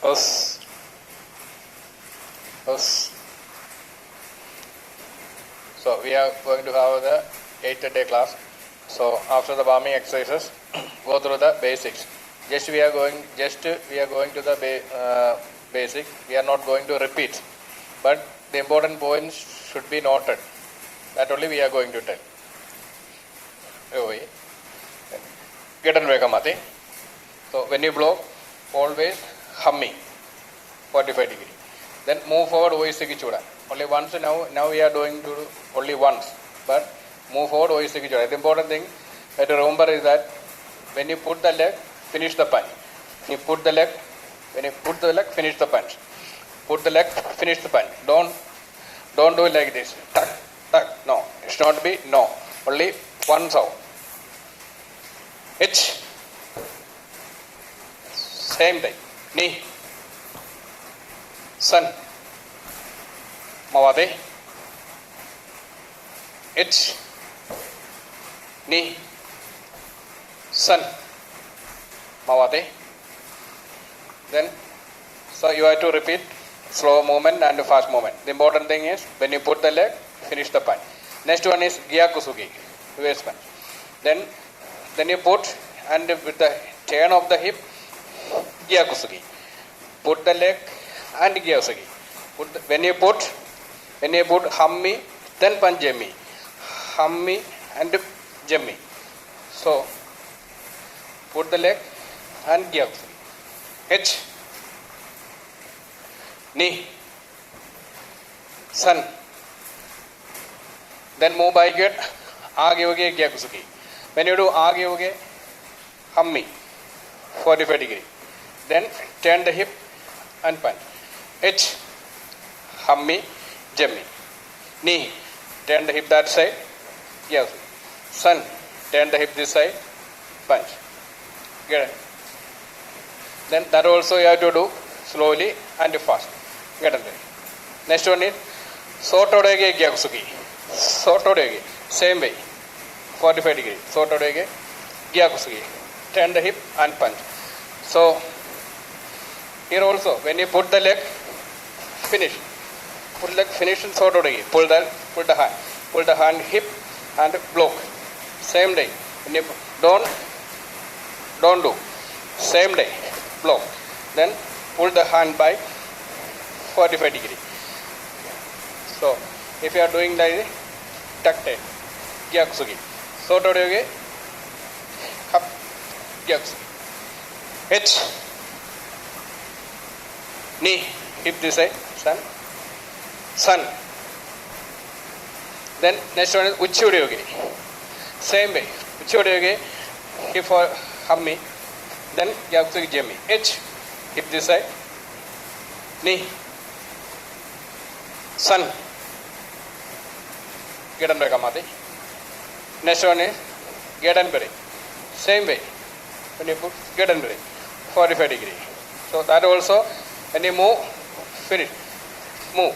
Us. So we are going to have the 8th day class. So after the warming exercises, go through the basics. We are going to the basic. We are not going to repeat, but the important points should be noted. That only we are going to tell. Get and wake. So when you blow, always humming, 45 degree. Then move forward, only once now we are doing to only once, but move forward, the important thing to remember is that when you put the leg, finish the punch. When you put the leg, finish the punch. Put the leg, finish the punch. Don't do it like this. Tuck, tuck. No, it should not be no. Only one sound. H. Same thing. Knee. Sun. Mawade. H. Knee. Sun. Mawade. Then, so you have to repeat slow movement and fast movement. The important thing is when you put the leg, finish the punch. Next one is Gyakusugi, waist punch. Then you put and with the turn of the hip, Gyakusugi. Put the leg and Gyakusugi. When you put hummi, then punch jemmi. Hummi and jemmi. So put the leg and Gyakusugi. H. Knee. Sun. Then move by get Agyoge Gyakusugi. When you do Agyoge, hummi, 45 degree. Then turn the hip and punch. H. Hummi, jemmi. Knee. Turn the hip that side. Gyakusugi. Sun. Turn the hip this side. Punch. Get it? Then that also you have to do slowly and fast. Get it? Next one is Sotodege Gyakusugi. Sotodege. Same way. 45 degree. Sotodege Gyakusugi. Turn the hip and punch. So here also when you put the leg, finish. Put the leg, finish in Sotodege. Pull the hand. Pull the hand, hip and block. Same day. When you don't do. Same day. Block. Then pull the hand by 45 degree. So if you are doing like tuck-tail, Gyakusugi. Sotodege, up, Gyakusugi. H. Knee, hip this side, sun. Then next one is Uchiudyogi. Same way. Uchiudyogi, hip for hummi. Then Gyakusugi jemmi. H. Hip this side. Knee. Sun. Get and Kamati. Next one is get and bury. Same way. When you put get and bury. 45 degree. So that also when you move, finish. Move.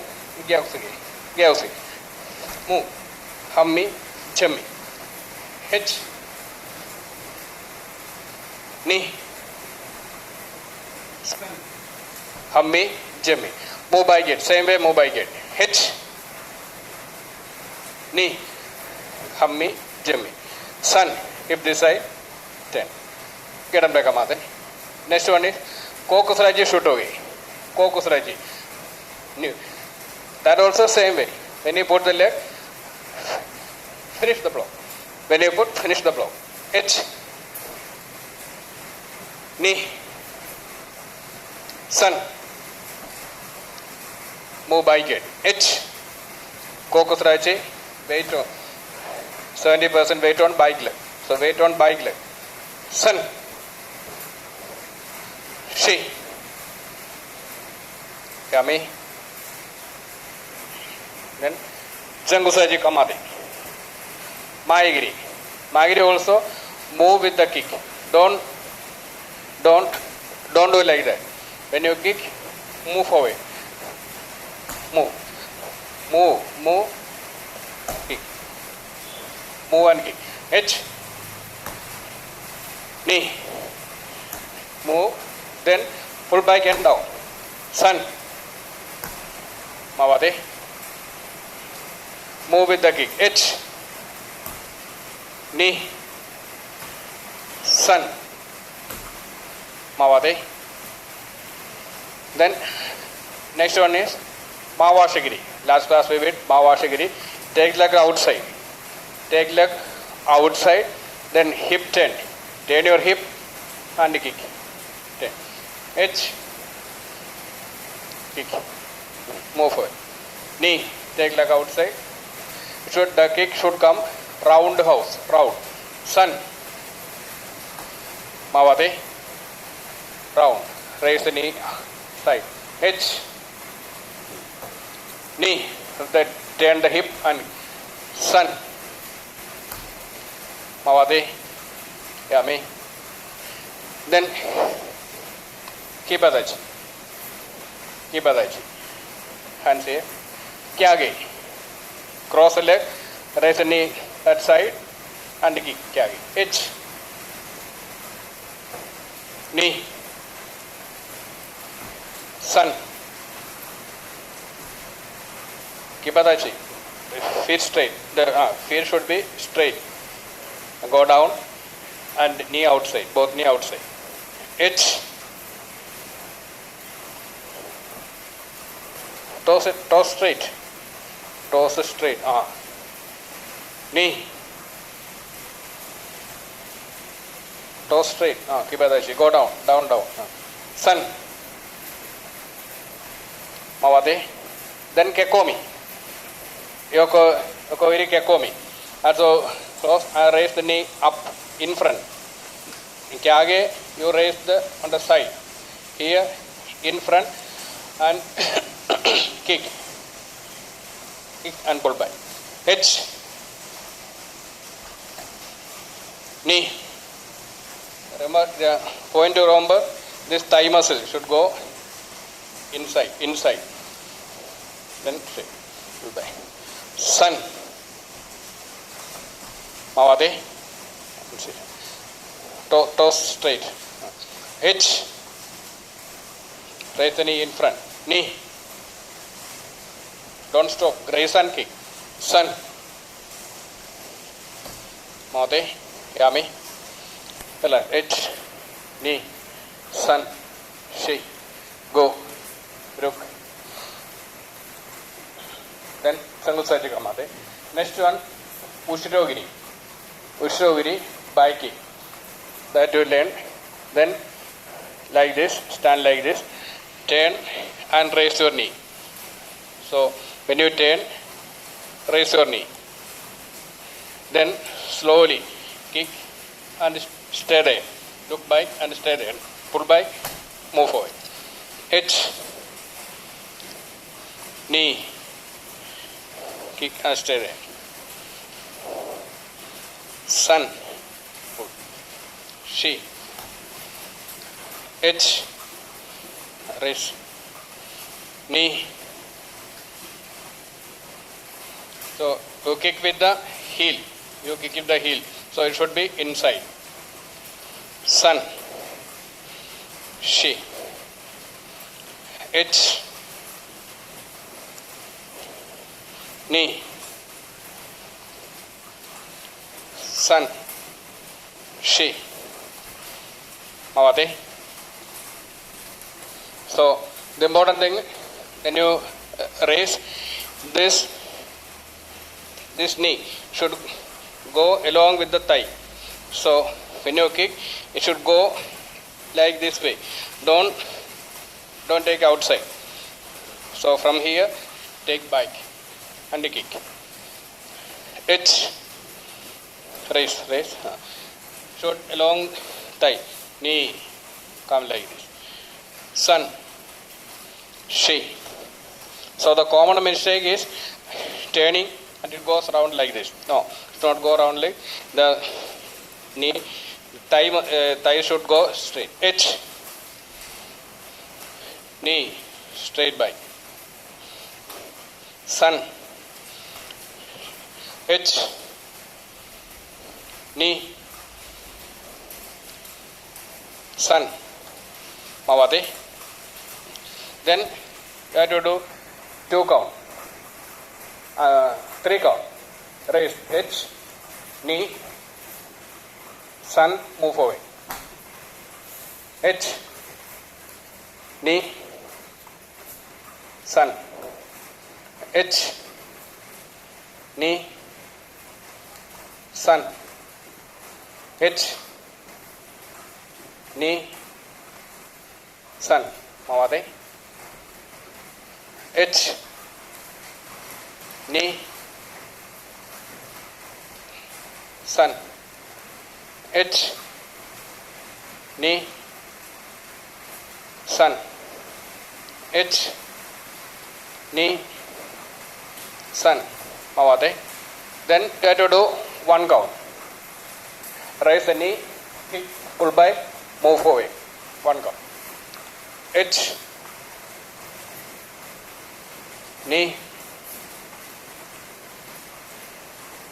Gyakusugi. Move. Hummi, jemmi. H. Knee. Hummi, jemmi. Move by gate. Same way, move by gate. H. Knee. Hummi, jemmi. Sun. Hip this side. 10. Get on back a Next one is Kokusraji Shutogi. Kokusraji. New. That also same way. When you put the leg, finish the block. When you put, finish the block. H. Knee. Sun. Move by gate. H. Kokusraji. Weight on 70% weight on bike leg. So weight on bike leg. Sun. She. Kami. Then Jangusaji Kamadi. Maigiri. Maigiri also move with the kick. Don't do like that. When you kick, move away. Move, kick. Move and kick. H. Knee. Move. Then pull back and down. Sun. Mavate. Move with the kick. H. Knee. Sun. Mavate. Then next one is Mavashagiri. Last class we did Mavashagiri. Take leg outside. Take leg outside. Then hip turn. Turn your hip and kick. Turn. H. Kick. Move forward. Knee. Take leg outside. The kick should come round house. Round. Sun. Mavate. Round. Raise the knee. Side. H. Knee. Turn the hip and sun. Mavate. Yummy. Then keep adachi. Keep adachi. Hands here. Kyage. Cross the leg. Raise the knee that side and kick. Kyage. H. Knee. Sun. Keep adachi. Feet straight. The feet should be straight. Go down and knee outside. Both knee outside. H. Toes straight. Toes straight. Knee. Toes straight. Keep adachi. Go down. Down, down. Sun. Mavate. Then kekomi. Yoko very kekomi. Also cross and raise the knee up in front. In kyage you raise the on the side. Here in front and kick. Kick and pull back. H. Knee. Remember the point to remember this thigh muscle should go inside. Then straight. Pull back. Sun. Mavate. Toes straight. H. Raise the knee in front. Knee. Don't stop. Raise and kick. Sun. Mavate. Yummy. H. Knee. Sun. Shi. Go. Ruk. Then single side kamate. Next one, Ushirogiri. Ushirogiri by kick. That you learn. Then like this, stand like this, turn and raise your knee. So when you turn, raise your knee. Then slowly kick and stay there. Look back and stay there. Pull back, move forward. H. Knee. Kick and stay there. Sun. She. H. Raise. Knee. So you kick with the heel. You kick with the heel. So it should be inside. Sun. She. H. Knee. Sun. She. Mavate. So the important thing, when you raise this knee should go along with the thigh. So when you kick, it should go like this way. Don't take outside. So from here, take back and kick. H. Raise. Should along thigh. Knee. Come like this. Sun. She. So the common mistake is turning and it goes around like this. No, it not go around like the knee. Thigh should go straight. H. Knee. Straight back. Sun. H. Knee. Sun. Mavate. Then you have to do 2 count, 3 count. Raise H, knee, sun, move away. H, knee, sun. H, knee, sun. H, knee, sun. Mawate. H, knee, sun. H, knee, sun. H, knee, sun. Mawate. Then you have to do 1 count. Raise the knee, kick, pull back, move away. 1 count. H, knee,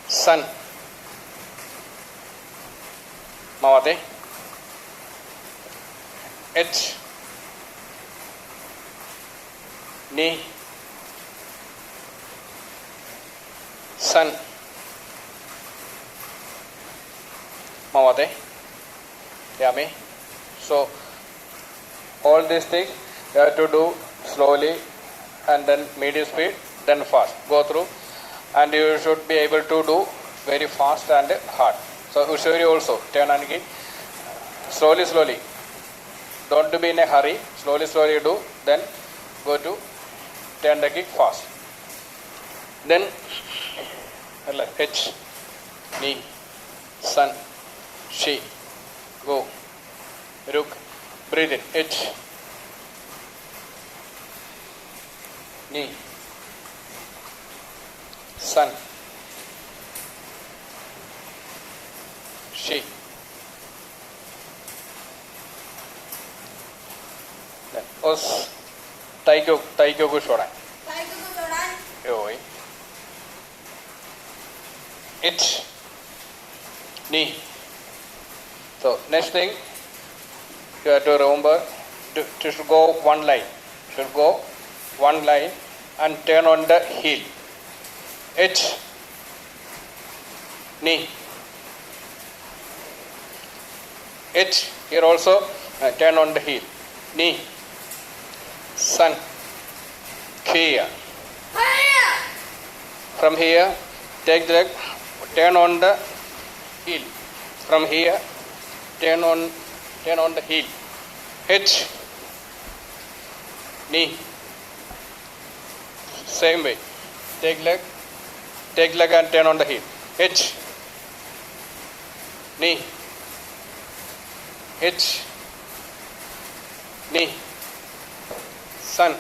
sun. Mawate. H, knee, sun. Mawate. Yummy. So all these things you have to do slowly and then medium speed, then fast. Go through and you should be able to do very fast and hard. So Ushuri also turn and kick slowly. Don't be in a hurry. Slowly do. Then go to turn the kick fast. Then H, knee, sun, she, go, ruk, breathe in. H, knee, sun, she. Then os taikyo go shodan. Yoi. H, knee. So next thing you have to remember to should go one line. Should go one line and turn on the heel. H, knee. H, here also turn on the heel. Knee, sun, here. From here, take the leg, turn on the heel. From here, turn on the heel. H, knee. Same way. Take leg and turn on the heel. H, knee. H, knee. Sun,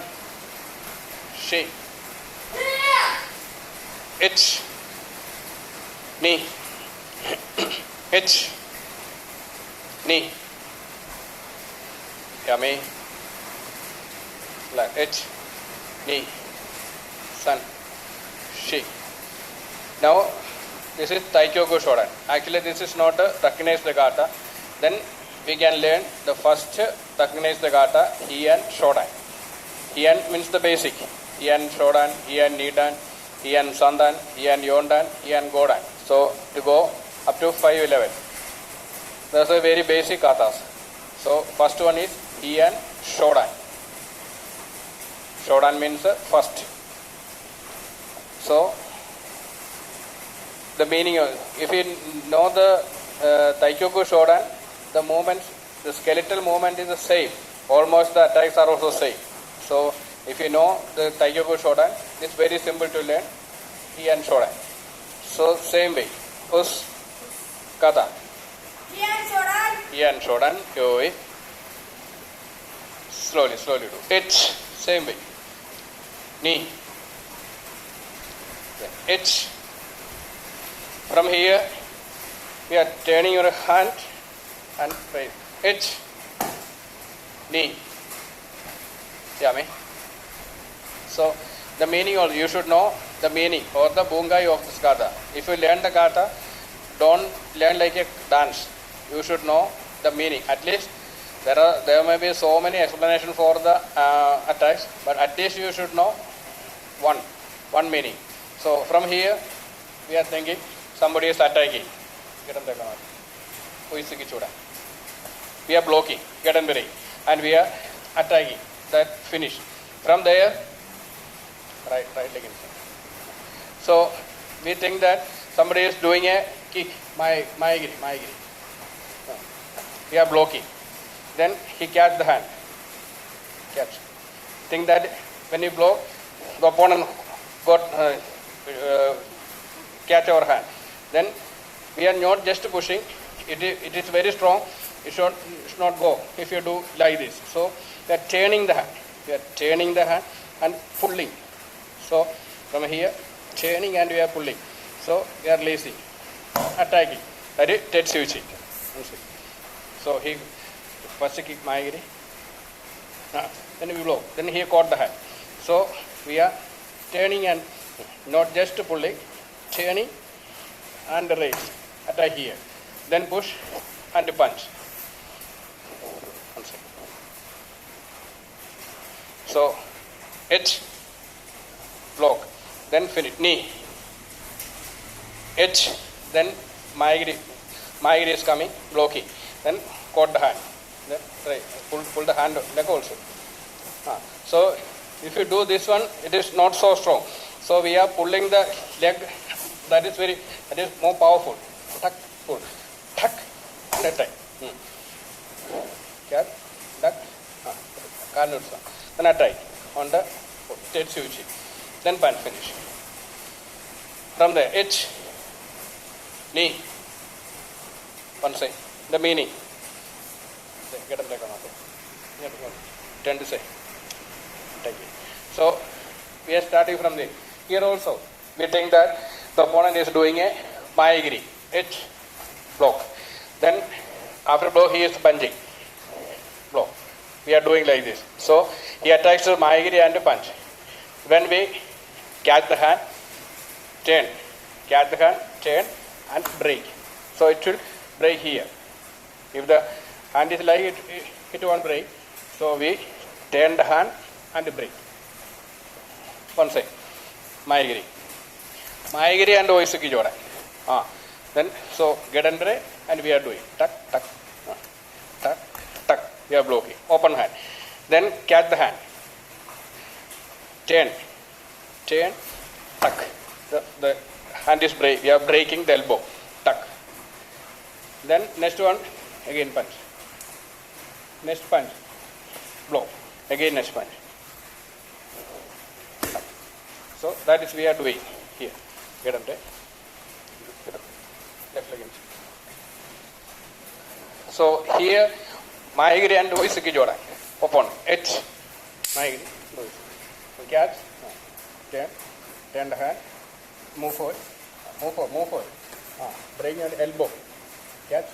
she. H, knee. H, knee. Yummy. Like H, knee, sun, she. Now this is Taikyoku Shodan. Actually this is not a recognized kata. Then we can learn the first recognized kata, Heian Shodan. Heian means the basic. Heian Shodan, Heian Nidan, Heian Sandan, Heian Yondan, Heian Godan. So to go up to 511. Those are very basic katas. So first one is Heian Shodan. Shodan means first. So the meaning of, if you know the Taikyoku Shodan, the movements, the skeletal movement is the same. Almost the attacks are also same. So if you know the Taikyoku Shodan, it's very simple to learn Heian Shodan. So same way. Us kata. Heian Shodan. Yoi. Slowly do. H. Same way. Knee. H. From here, we are turning your hand and raise. H. Knee. Yummy. So the meaning, or you should know the meaning or the bungai of this kata. If you learn the kata, don't learn like a dance. You should know the meaning. At least There may be so many explanations for the attacks, but at least you should know one meaning. So from here, we are thinking somebody is attacking. We are blocking, and we are attacking. That finished. From there, right again. So we think that somebody is doing a kick, Maigiri. We are blocking. Then he catch the hand. Catch. Think that when you block, the opponent got catch our hand. Then we are not just pushing. It is very strong. It should not go if you do like this. So we are turning the hand. We are turning the hand and pulling. So from here, turning and we are pulling. So we are releasing, attacking. That is Tetsuichi. So he first kick Maigiri. Then we blow. Then he caught the hand. So we are turning and not just pulling, turning and raise. Attack here. Then push and punch. So H, block. Then finish. Knee. H. Then Maigiri is coming, blocking. Then caught the hand. Then right, pull the hand leg also. So if you do this one, it is not so strong. So we are pulling the leg. That is more powerful. Tuck, pull, tuck, and attack. Cap, duck, then attack on the Tetsuichi. Then punch finish. From there, H, knee, one side. The meaning. Get them back on. Tend to say. So we are starting from there. Here also, we think that the opponent is doing a Maigiri, H, block. Then after block, he is punching, block. We are doing like this. So he attacks the Maigiri and punch. When we catch the hand, turn, catch the hand, turn, and break. So it should break here. If the hand is like it won't break. So we turn the hand and break. One side, Maigiri. Maigiri and Oisuki Joda. Then so get under it and we are doing tuck, tuck, tuck, tuck. We are blocking. Open hand. Then catch the hand. Turn, tuck. The hand is break. We are breaking the elbow. Tuck. Then next one, again punch. Next punch. Blow. Again next punch. Tuck. So that is we are doing here. Get under. Left leg. So here, Maigiri and Oisuki Joda. Open. H. Maigiri. Catch. Turn the hand. Move forward. Bring your elbow. Catch.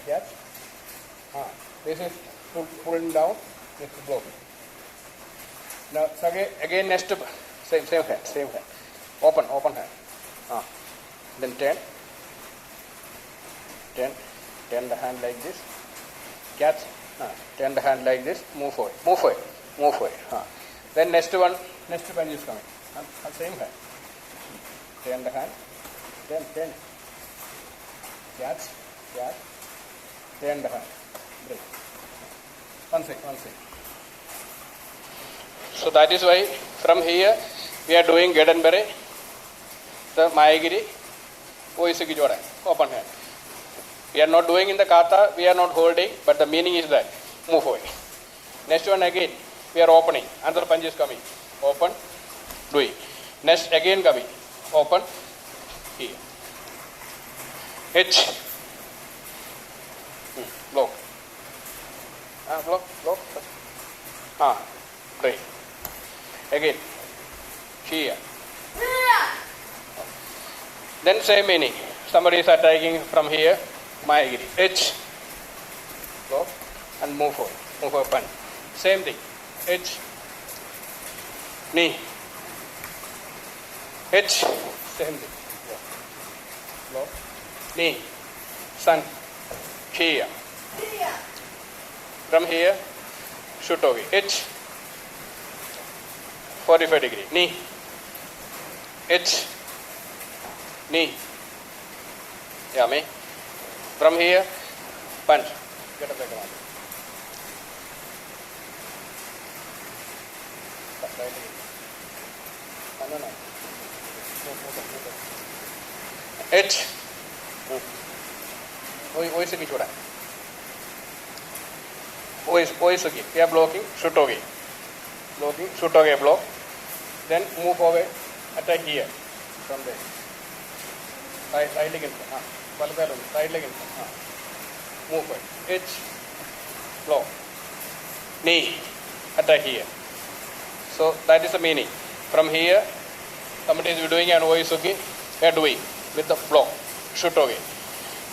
This is pulling down. This is blocking. Now again next same hand. Open hand. Then turn the hand like this. Catch. Turn the hand like this. Move forward. Then next punch is coming. Same hand. Turn the hand. Turn. Catch. Turn the hand. Break. One second. So that is why from here we are doing Gedanbere, the Maigiri, Oisuki Joda, open hand. We are not doing in the kata, we are not holding, but the meaning is that move away. Next one again, we are opening. Another punch is coming. Open, doing. Next again coming. Open, here. H. Block. Block. Break. Again. Here. Then same meaning. Somebody is attacking from here. Maigiri. H. Block and move forward. Punch. Same thing. H. Knee. H. Same thing. Block. Knee. Sun. Here. From here, shoot hogi. H 45 degree. Knee. H knee. Yeah, me. From here, punch. Get up the command. No. H. वैसे भी छोड़ा वैसे की क्या blocking shoot होगी blocking shoot हो गया block then move away attack here from there side leg हाँ बल पैर side leg हाँ move away H block knee attack here so that is the meaning from here somebody is doing an oisuki we are doing with the block shoot hogi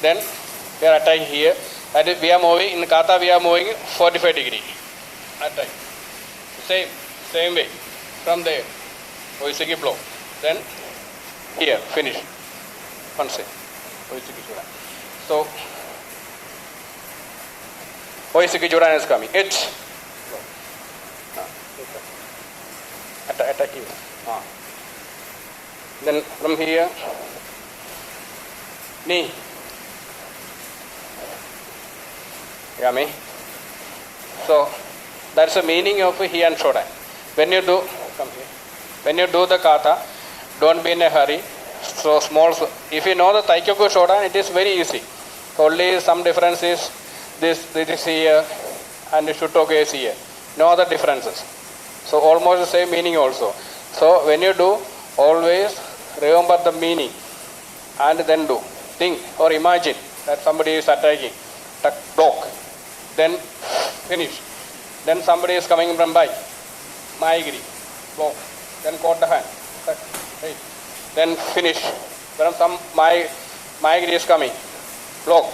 then we are attacking here that is we are moving in kata we are moving 45 degree attack same way from there oisuki block then here finish one second oisuki jodan so oisuki jodan is coming H attack here then from here knee yeah me so that's the meaning of he and shodan when you do come here when you do the kata don't be in a hurry so small if you know the taikyoku shodan it is very easy only some difference is this is here and shutoku is here no other differences so almost the same meaning also so when you do always remember the meaning and then do think or imagine that somebody is attacking block then finish then somebody is coming from by maigiri block then caught the hand right. Then finish when some maigiri is coming block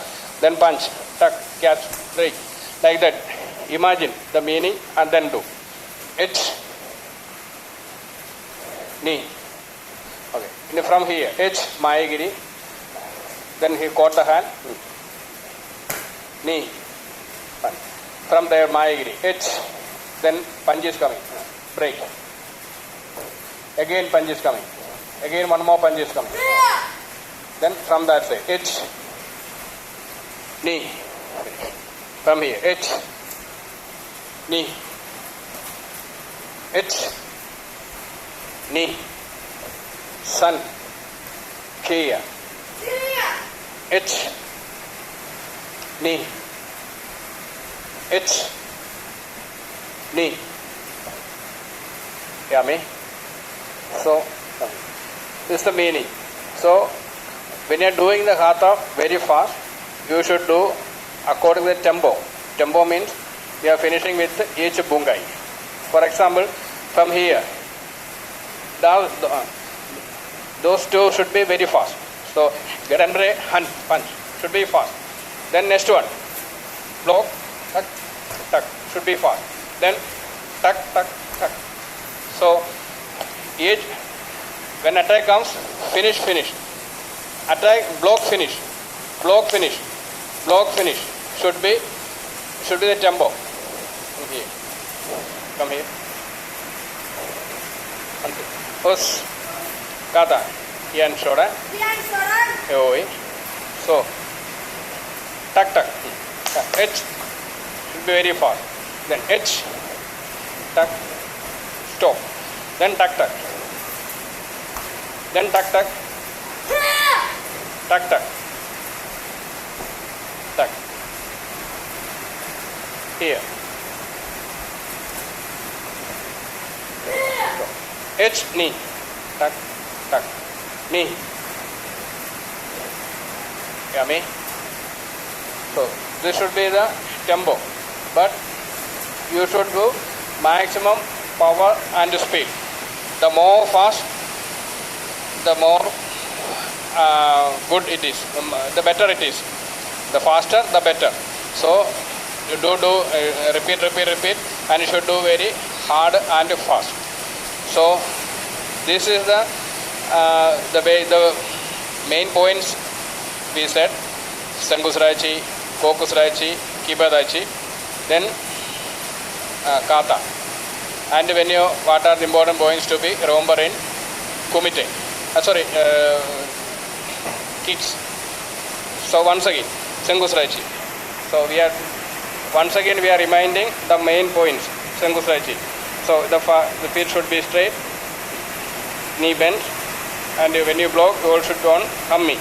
then punch tuck catch break like that imagine the meaning and then do it knee okay from here H maigiri then he caught the hand knee punch. From there maigiri H then punch is coming break again punch is coming again one more punch is coming then from that side H knee from here H knee H knee sun Kia H knee H knee yeah me so this is the meaning so when you are doing the hatha very fast you should do according to the tempo means we are finishing with each bungai for example from here those two should be very fast so get under a hand punch should be fast then next one block tuck tuck should be fast then tuck tuck tuck so each when attack comes finish attack block finish block finish block finish should be the tempo come here us kata yan shodan oi so tuck tuck H should be very fast then H tuck stop then tuck tuck then tuck tuck tuck tuck tuck here H knee tuck tuck knee yeah me so this should be the tempo but you should do maximum power and speed the more fast the more good it is the better it is the faster the better so you do repeat and you should do very hard and fast so this is the way the main points we said Sankusraichi, Kokusraichi, Kibadachi then kata. And when you, what are the important points to be remember in kumite? Kids. So once again, Sengusrachi. So once again we are reminding the main points, Sengusrachi. So the feet should be straight, knee bent, and when you block, you should go on hummy.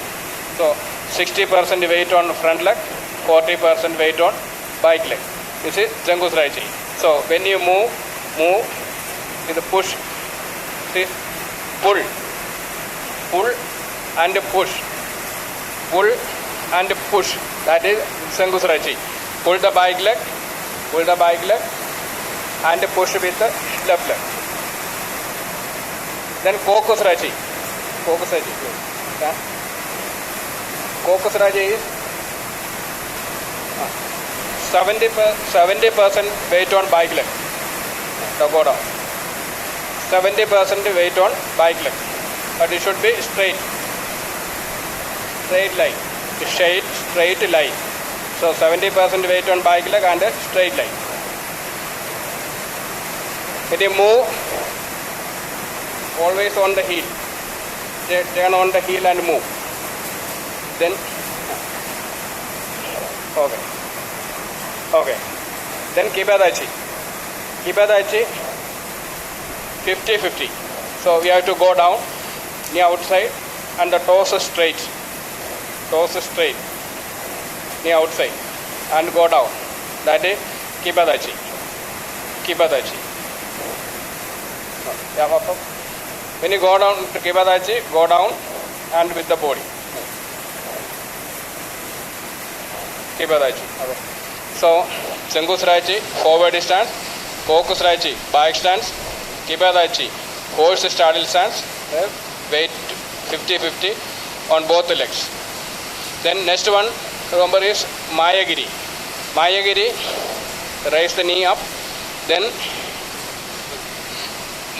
So 60% weight on front leg, 40% weight on back leg. This is Sengusrachi. So when you move with the push, see, pull and push. Pull and push. That is Sengusrachi. Pull the back leg and push with the left leg. Then Kokusrachi. Kokusrachi is 70% weight on back leg. Now go down. 70% weight on back leg. But it should be straight line. Straight line. So 70% weight on back leg and a straight line. When you move, always on the heel. Turn on the heel and move. Then, okay. Then Kibadachi. 50-50. So we have to go down, knee outside, and the toes straight. Knee outside, and go down. That is Kibadachi. When you go down to Kibadachi, go down and with the body. Kibadachi. So Sengusrachi, forward stance, Kokusrachi, back stance, Kibadachi, horse straddle stance, weight 50-50 on both the legs. Then next one, remember, is Mayagiri. Raise the knee up, then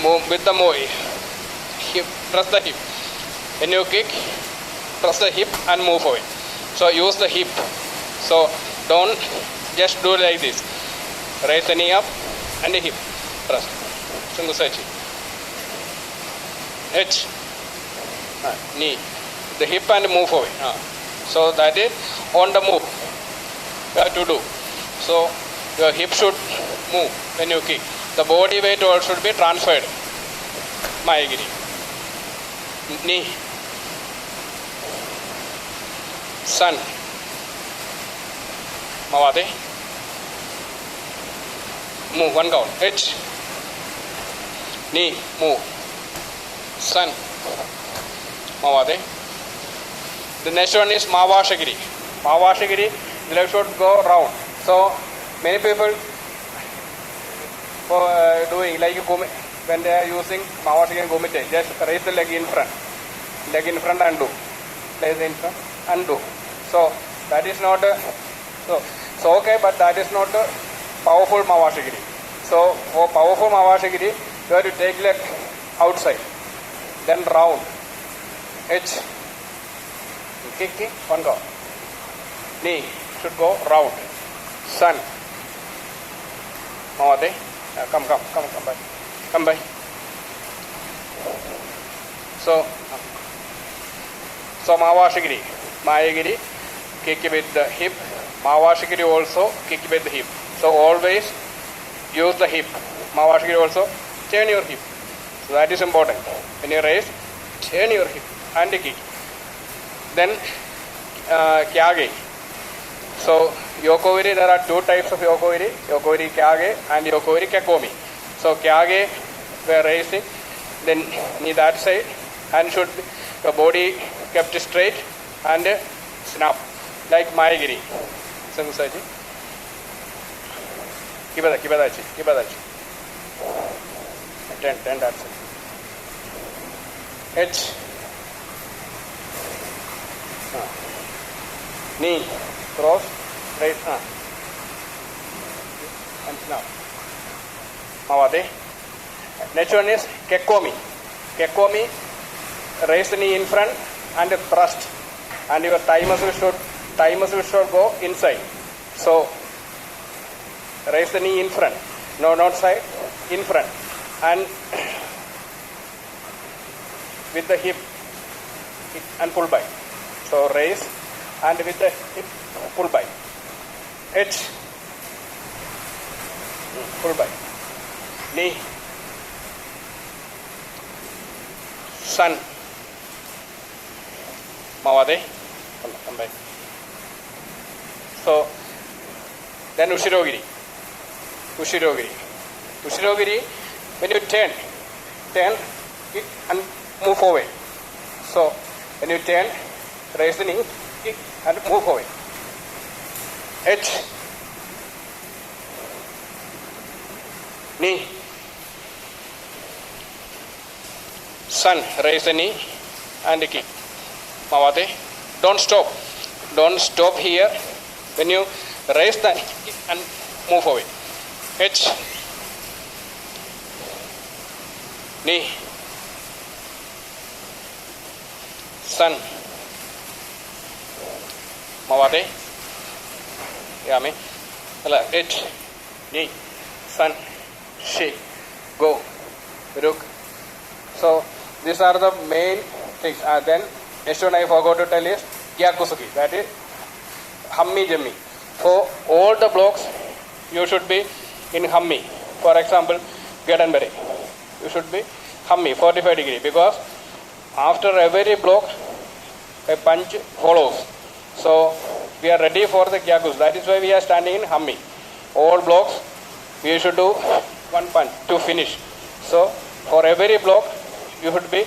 move with the hip, press the hip. When you kick, press the hip and move away. So use the hip. So don't just do like this. Raise the knee up and the hip. Press. Sengusrachi. H. Knee. The hip and move away. So that is on the move. You have to do. So your hip should move when you kick. The body weight also should be transferred. Mayagiri. Knee. Sun. Mavade. Move, one count. H. Knee, move. Sun. Mavade. The next one is Mavashagiri. The leg should go round. So many people doing like when they are using Mavashagiri and Gomite, just raise the leg in front and do. Raise in front and do. So that is not so okay, but that is not a powerful Mavashagiri. So for powerful Mavashagiri, you have to take leg outside, then round. H. Kick, one go. Knee should go round. Sun. Mavade. Come by. So Mavashagiri. Mayagiri, kick with the hip. Mavashagiri also kick with the hip. So always use the hip. Mavashagiri also turn your hip. So that is important. When you raise, turn your hip and kick. Then Kyage. So Yokoviri, there are two types of Yokoviri. Yokoviri Kyage and Yokoviri Kekomi. So Kyage, we are raising, then knee that side, and should be your body kept straight and snap like Mayagiri. Sengusrachi. Kibadachi. 10 that side. H. Knee, cross, right, and now. Mavade. Next one is Kekomi. Raise the knee in front and thrust, and your thigh muscle should go inside. So raise the knee in front no, not side, in front, and with the hip and pull by. So raise and with the hip pull by. H, pull by. Knee, sun, Mawade, come back. So then Ushirogiri. Ushirogiri, when you turn, kick and move away. So when you turn, raise the knee, kick and move away. H, knee, sun, raise the knee and kick. Mawate, don't stop here. When you raise the knee and move away. H, knee, sun, Mawate, Yami, H, knee, sun, shake, go, look. So these are the main things. Then next one I forgot to tell is Gyakusuki, that is Hammi Jammi. For all the blocks you should be in Hammi. For example, Gadanbere, you should be Hammi 45 degree, because after every block a punch follows. So we are ready for the Gyakus. That is why we are standing in Hammi. All blocks we should do one punch to finish. So for every block you should be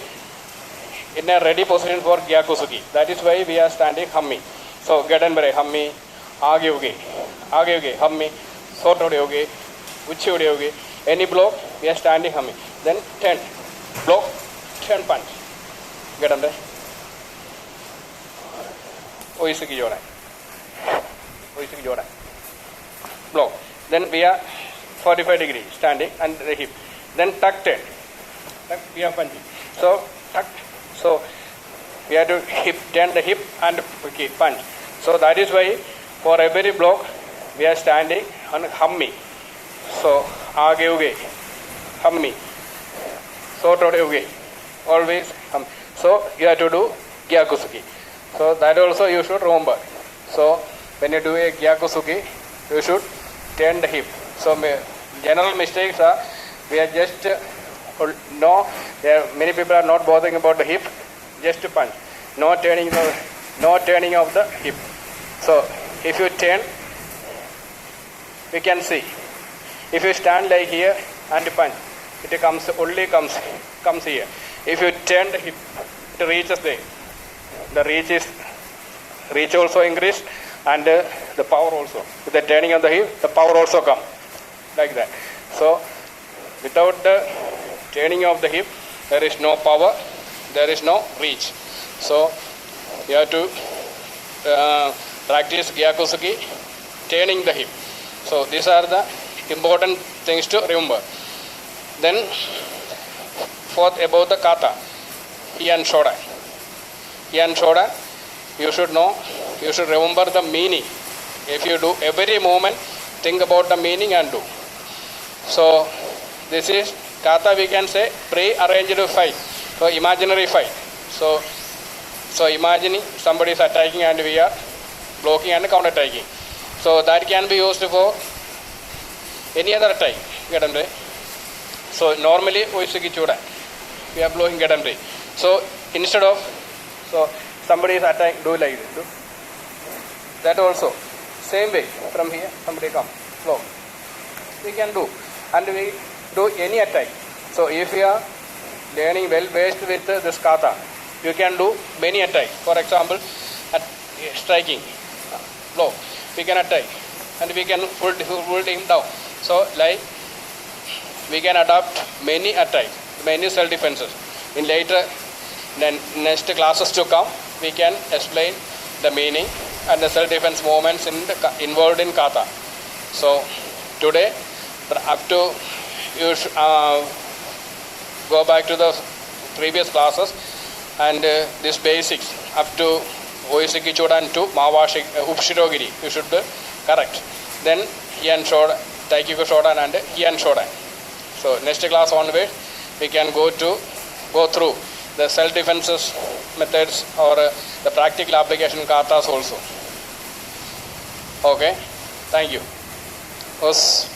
in a ready position for Gyakusuki. That is why we are standing Hammi. So Gadanbere Hammi, Aage hoge, Hammi, Sort hoge, Uchi hoge. Any block we are standing Hammi. Then 10 block, 10 punch. Gadanbere. Oisuki Jorai. Block. Then we are 45 degree standing and the hip. Then tuck 10. Tuck, we are punching. So tuck. So we have to turn the hip and punch. So that is why for every block we are standing on Hammi. So Aage hoge, Hammi. Sort hoge. Always Hammi. So you have to do Gyakusuki. So that also you should remember. So when you do a Gyakusuki, you should turn the hip. So general mistakes are, we are just many people are not bothering about the hip, just to punch. No turning of the hip. So if you turn, we can see. If you stand like here and punch, it comes here. If you turn the hip, it reaches there. The reach also increased, and the power also. With the turning of the hip, the power also comes like that. So without the turning of the hip, there is no power, there is no reach. So you have to practice Gyakusuki, turning the hip. So these are the important things to remember. Then fourth, about the kata, Ian Shoda. You should know, you should remember the meaning. If you do every moment, think about the meaning and do. So this is kata, we can say pre-arranged fight, so imaginary fight. So imagining somebody is attacking and we are blocking and counter-attacking. So that can be used for any other attack. So normally we are blocking Gadanbere. So instead of, so somebody is attacking, do like this. Do. That also. Same way, from here, somebody come, block. We can do. And we do any attack. So if you are learning well based with this kata, you can do many attacks. For example, striking, block. We can attack and we can pull him down. So like we can adopt many attacks, many self-defenses. In later, next classes to come, we can explain the meaning and the self-defense movements involved in kata. So today, up to you go back to the previous classes and these basics up to Oisuki Chodan to Mawashi Upshirogiri, you should be correct. Then Yan Shoda, Taikiko Shodan and Heian Shodan. So next class onward, we can go through the self-defenses methods or the practical application katas also. Okay, thank you. Us.